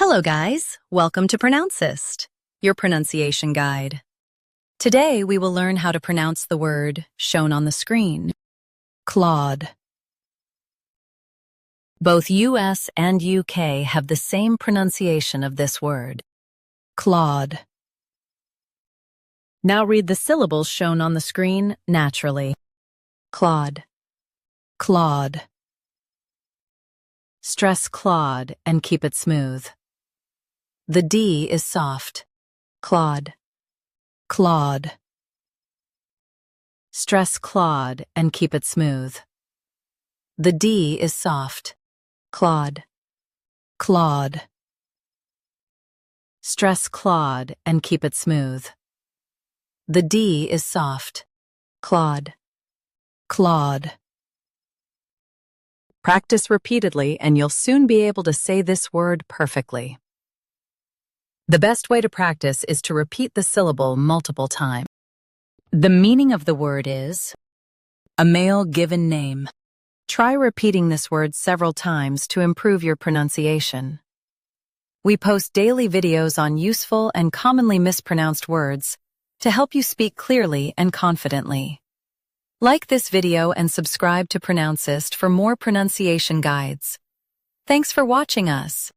Hello guys, welcome to Pronouncist, your pronunciation guide. Today we will learn how to pronounce the word shown on the screen, CLAUDE. Both US and UK have the same pronunciation of this word, CLAUDE. Now read the syllables shown on the screen naturally. CLAUDE, CLAUDE. Stress CLAUDE and keep it smooth. The D is soft. CLAUDE, CLAUDE. Stress CLAUDE and keep it smooth. The D is soft. CLAUDE, CLAUDE. Stress CLAUDE and keep it smooth. The D is soft. CLAUDE, CLAUDE. Practice repeatedly and you'll soon be able to say this word perfectly. The best way to practice is to repeat the syllable multiple times. The meaning of the word is a male given name. Try repeating this word several times to improve your pronunciation. We post daily videos on useful and commonly mispronounced words to help you speak clearly and confidently. Like this video and subscribe to Pronouncist for more pronunciation guides. Thanks for watching us.